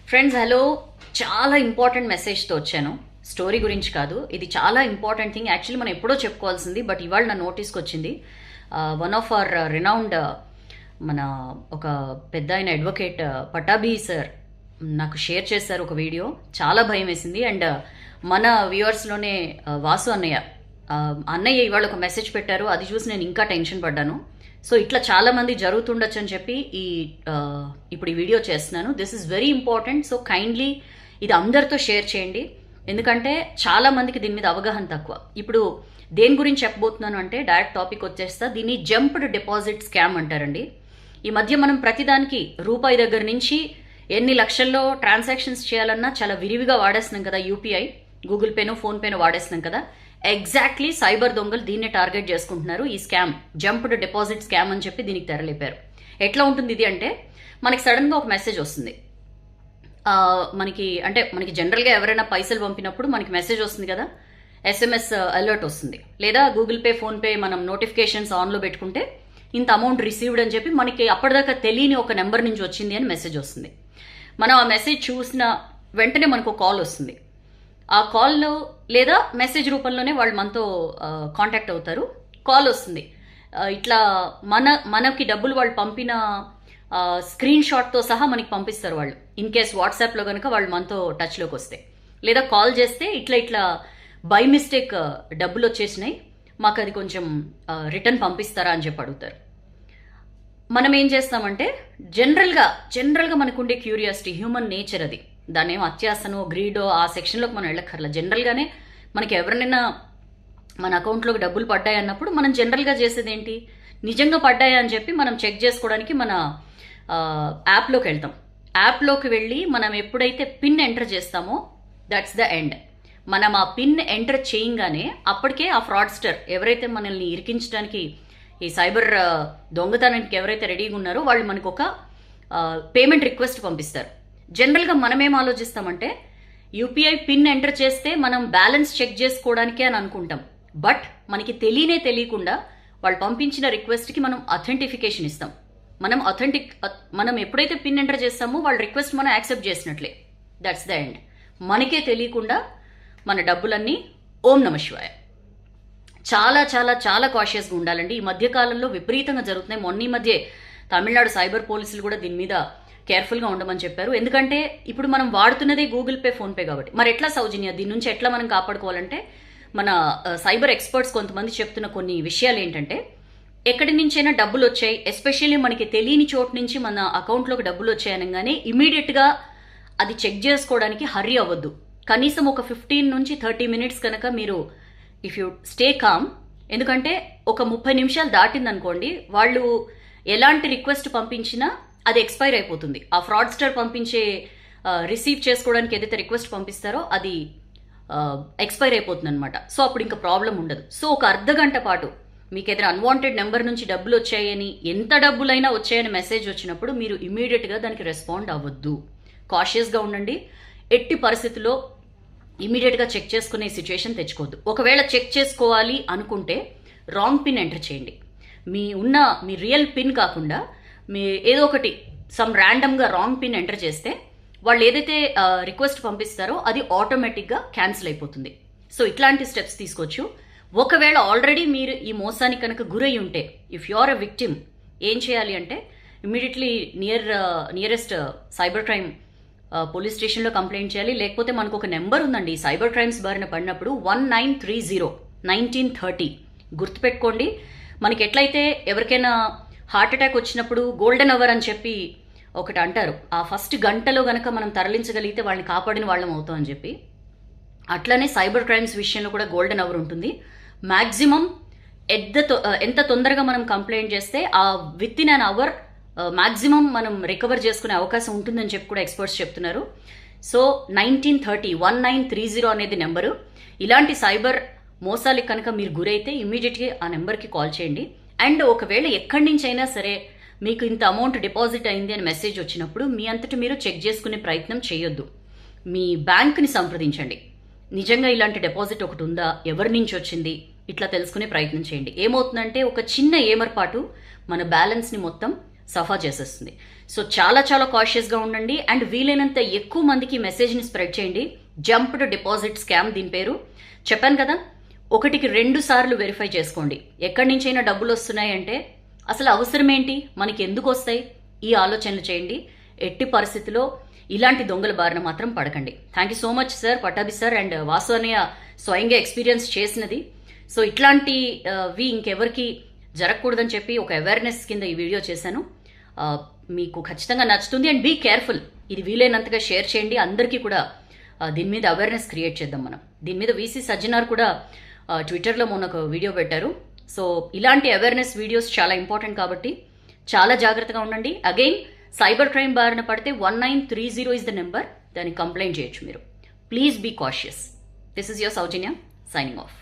Friends hello, చాలా important మెసేజ్తో వచ్చాను. Story గురించి కాదు, ఇది చాలా ఇంపార్టెంట్ థింగ్. యాక్చువల్లీ మనం ఎప్పుడో చెప్పుకోవాల్సింది, బట్ ఇవాళ నా నోటీస్కి వచ్చింది. వన్ ఆఫ్ అవర్ రినౌండ్ మన ఒక పెద్ద ఆయన అడ్వకేట్ పటాభి సార్ నాకు షేర్ చేశారు ఒక వీడియో. చాలా భయం వేసింది. అండ్ మన వ్యూవర్స్లోనే వాసు అన్నయ్య ఇవాళ ఒక మెసేజ్ పెట్టారు. అది చూసి నేను ఇంకా టెన్షన్ పడ్డాను. సో ఇట్లా చాలా మంది జరుగుతుండొచ్చు అని చెప్పి ఇప్పుడు ఈ వీడియో చేస్తున్నాను. This is very important. So kindly ఇది అందరితో షేర్ చేయండి, ఎందుకంటే చాలా మందికి దీని మీద అవగాహన తక్కువ. ఇప్పుడు దేని గురించి చెప్పబోతున్నాను అంటే డైరెక్ట్ టాపిక్ వచ్చేస్తా. దీన్ని జంప్డ్ డిపాజిట్ స్కామ్ అంటారండి. ఈ మధ్య మనం ప్రతిదానికి రూపాయి దగ్గర నుంచి ఎన్ని లక్షల్లో ట్రాన్సాక్షన్స్ చేయాలన్నా చాలా విరివిగా వాడేస్తున్నాం కదా. యూపీఐ, గూగుల్ పేనో ఫోన్పేనో వాడేస్తున్నాం కదా. ఎగ్జాక్ట్లీ సైబర్ దొంగలు దీన్నే టార్గెట్ చేసుకుంటున్నారు. ఈ స్కామ్ జంప్డ్ డిపాజిట్ స్కామ్ అని చెప్పి దీనికి తెరలేపారు. ఎట్లా ఉంటుంది ఇది అంటే, మనకి సడన్గా ఒక మెసేజ్ వస్తుంది. మనకి జనరల్గా ఎవరైనా పైసలు పంపినప్పుడు మనకి మెసేజ్ వస్తుంది కదా, ఎస్ఎంఎస్ అలర్ట్ వస్తుంది. లేదా గూగుల్ పే ఫోన్పే మనం నోటిఫికేషన్స్ ఆన్లో పెట్టుకుంటే ఇంత అమౌంట్ రిసీవ్డ్ అని చెప్పి మనకి అప్పటిదాకా తెలియని ఒక నెంబర్ నుంచి వచ్చింది అని మెసేజ్ వస్తుంది. మనం ఆ మెసేజ్ చూసిన వెంటనే మనకు కాల్ వస్తుంది. ఆ కాల్లో లేదా మెసేజ్ రూపంలోనే వాళ్ళు మనతో కాంటాక్ట్ అవుతారు. కాల్ వస్తుంది, ఇట్లా మనకి డబ్బులు వాళ్ళు పంపిన స్క్రీన్ షాట్తో సహా మనకి పంపిస్తారు వాళ్ళు. ఇన్ కేస్ వాట్సాప్లో కనుక వాళ్ళు మనతో టచ్లోకి వస్తే, లేదా కాల్ చేస్తే ఇట్లా బై మిస్టేక్ డబ్బులు వచ్చేసినాయి, మాకు అది కొంచెం రిటర్న్ పంపిస్తారా అని చెప్పి అడుగుతారు. మనం ఏం చేస్తామంటే జనరల్గా మనకుండే క్యూరియాసిటీ, హ్యూమన్ నేచర్ అది. దాని ఏమో అత్యాసనో గ్రీడో ఆ సెక్షన్లోకి మనం వెళ్ళక్కర్లా. జనరల్గానే మనకి ఎవరినైనా మన అకౌంట్లోకి డబ్బులు పడ్డాయి అన్నప్పుడు మనం జనరల్గా చేసేది ఏంటి, నిజంగా పడ్డాయా అని చెప్పి మనం చెక్ చేసుకోవడానికి మన యాప్లోకి వెళ్తాం. యాప్లోకి వెళ్ళి మనం ఎప్పుడైతే పిన్ ఎంటర్ చేస్తామో దట్స్ ద ఎండ్. మనం ఆ పిన్ ఎంటర్ చేయంగానే అప్పటికే ఆ ఫ్రాడ్స్టర్ ఎవరైతే మనల్ని ఇరికించడానికి, ఈ సైబర్ దొంగతనానికి ఎవరైతే రెడీగా ఉన్నారో వాళ్ళు మనకు ఒక పేమెంట్ రిక్వెస్ట్ పంపిస్తారు. జనరల్గా మనం ఏం ఆలోచిస్తామంటే, యూపీఐ పిన్ ఎంటర్ చేస్తే మనం బ్యాలెన్స్ చెక్ చేసుకోవడానికే అని అనుకుంటాం. బట్ మనకి తెలియకుండా వాళ్ళు పంపించిన రిక్వెస్ట్కి మనం అథెంటిఫికేషన్ ఇస్తాం. మనం ఎప్పుడైతే పిన్ ఎంటర్ చేస్తామో వాళ్ళ రిక్వెస్ట్ మనం యాక్సెప్ట్ చేసినట్లే. That's the end. మనకే తెలియకుండా మన డబ్బులన్నీ ఓం నమ శివాయ. చాలా చాలా చాలా కాషియస్గా ఉండాలండి. ఈ మధ్యకాలంలో విపరీతంగా జరుగుతున్నాయి. మొన్న ఈ మధ్య తమిళనాడు సైబర్ పోలీసులు కూడా దీని మీద కేర్ఫుల్గా ఉండమని చెప్పారు. ఎందుకంటే ఇప్పుడు మనం వాడుతున్నదే గూగుల్ పే ఫోన్పే కాబట్టి. మరి ఎట్లా సౌజన్య దీని నుంచి ఎట్లా మనం కాపాడుకోవాలంటే, మన సైబర్ ఎక్స్పర్ట్స్ కొంతమంది చెప్తున్న కొన్ని విషయాలు ఏంటంటే, ఎక్కడి నుంచైనా డబ్బులు వచ్చాయి, ఎస్పెషల్లీ మనకి తెలియని చోటు నుంచి మన అకౌంట్లోకి డబ్బులు వచ్చాయనగానే ఇమీడియట్గా అది చెక్ చేసుకోవడానికి హర్రీ అవ్వద్దు. కనీసం ఒక 15 నుంచి 30 మినిట్స్ కనుక మీరు ఇఫ్ యూ స్టే కామ్. ఎందుకంటే ఒక 30 నిమిషాలు దాటిందనుకోండి, వాళ్ళు ఎలాంటి రిక్వెస్ట్ పంపించినా అది ఎక్స్పైర్ అయిపోతుంది. ఆ ఫ్రాడ్స్టర్ పంపించే రిసీవ్ చేసుకోవడానికి ఏదైతే రిక్వెస్ట్ పంపిస్తారో అది ఎక్స్పైర్ అయిపోతుంది అనమాట. సో అప్పుడు ఇంకా ప్రాబ్లం ఉండదు. సో ఒక అర్ధగంట పాటు మీకు ఏదైనా అన్వాంటెడ్ నెంబర్ నుంచి డబ్బులు వచ్చాయని, ఎంత డబ్బులైనా వచ్చాయని మెసేజ్ వచ్చినప్పుడు మీరు ఇమీడియట్గా దానికి రెస్పాండ్ అవ్వద్దు. కాషియస్గా ఉండండి. ఎట్టి పరిస్థితుల్లో ఇమీడియట్గా చెక్ చేసుకునే సిచ్యువేషన్ తెచ్చుకోవద్దు. ఒకవేళ చెక్ చేసుకోవాలి అనుకుంటే రాంగ్ పిన్ ఎంటర్ చేయండి. మీ రియల్ పిన్ కాకుండా మీ ఏదో ఒకటి సమ్ ర్యాండమ్గా రాంగ్ పిన్ ఎంటర్ చేస్తే వాళ్ళు ఏదైతే రిక్వెస్ట్ పంపిస్తారో అది ఆటోమేటిక్గా క్యాన్సిల్ అయిపోతుంది. సో ఇట్లాంటి స్టెప్స్ తీసుకోవచ్చు. ఒకవేళ ఆల్రెడీ మీరు ఈ మోసానికి కనుక గురై ఉంటే, if you are a victim, ఏం చేయాలి అంటే immediately nearest cyber crime police స్టేషన్లో కంప్లైంట్ చేయాలి. లేకపోతే మనకు ఒక నెంబర్ ఉందండి, సైబర్ క్రైమ్స్ బారిన పడినప్పుడు 1930 గుర్తుపెట్టుకోండి. మనకి ఎట్లయితే ఎవరికైనా హార్ట్ అటాక్ వచ్చినప్పుడు గోల్డెన్ అవర్ అని చెప్పి ఒకటి అంటారు, ఆ ఫస్ట్ గంటలో గనక మనం తరలించగలిగితే వాళ్ళని కాపాడిన వాళ్ళం అవుతాం అని చెప్పి, అట్లనే సైబర్ క్రైమ్స్ విషయంలో కూడా గోల్డెన్ అవర్ ఉంటుంది. మ్యాక్సిమం ఎంత తొందరగా మనం కంప్లైంట్ చేస్తే ఆ within an hour maximum మనం రికవర్ చేసుకునే అవకాశం ఉంటుందని చెప్పి కూడా ఎక్స్పర్ట్స్ చెప్తున్నారు. సో 1930 అనేది నెంబరు. ఇలాంటి సైబర్ మోసాలకి కనుక మీరు గురైతే ఇమ్మీడియట్గా ఆ నెంబర్కి కాల్ చేయండి. అండ్ ఒకవేళ ఎక్కడి నుంచి అయినా సరే మీకు ఇంత అమౌంట్ డిపాజిట్ అయింది అని మెసేజ్ వచ్చినప్పుడు మీ అంతటి మీరు చెక్ చేసుకునే ప్రయత్నం చేయొద్దు. మీ బ్యాంక్ని సంప్రదించండి. నిజంగా ఇలాంటి డిపాజిట్ ఒకటి ఉందా, ఎవరి నుంచి వచ్చింది, ఇట్లా తెలుసుకునే ప్రయత్నం చేయండి. ఏమవుతుందంటే ఒక చిన్న ఏమర్పాటు మన బ్యాలెన్స్ని మొత్తం సఫా చేసేస్తుంది. సో చాలా చాలా కాషియస్గా ఉండండి అండ్ వీలైనంత ఎక్కువ మందికి మెసేజ్ని స్ప్రెడ్ చేయండి. జంప్డ్ డిపాజిట్ స్కామ్ దీని పేరు. చెప్పాను కదా, 1కి 2 సార్లు వెరిఫై చేసుకోండి. ఎక్కడి నుంచైనా డబ్బులు వస్తున్నాయంటే అసలు అవసరం ఏంటి, మనకి ఎందుకు వస్తాయి, ఈ ఆలోచనలు చేయండి. ఎట్టి పరిస్థితిలో ఇలాంటి దొంగల బారిన మాత్రం పడకండి. Thank you so much sir, Pattabhi sir and Vasu అన్నయ్య స్వయంగా ఎక్స్పీరియన్స్ చేసినది. సో ఇట్లాంటివి ఇంకెవరికి జరగకూడదని చెప్పి ఒక అవేర్నెస్ కింద ఈ వీడియో చేశాను. మీకు ఖచ్చితంగా నచ్చుతుంది అండ్ బీ కేర్ఫుల్. ఇది వీలైనంతగా షేర్ చేయండి, అందరికీ కూడా దీని మీద అవేర్నెస్ క్రియేట్ చేద్దాం మనం. దీని మీద వీసీ సజ్జనార్ కూడా ట్విట్టర్లో మొన్న ఒక వీడియో పెట్టారు. సో ఇలాంటి అవేర్నెస్ వీడియోస్ చాలా ఇంపార్టెంట్ కాబట్టి చాలా జాగ్రత్తగా ఉండండి. అగైన్ సైబర్ క్రైమ్ బారిన పడితే 1930 ఇస్ ద నెంబర్, దాన్ని కంప్లైంట్ చేయొచ్చు మీరు. Please be cautious. This is your Soujanya signing of.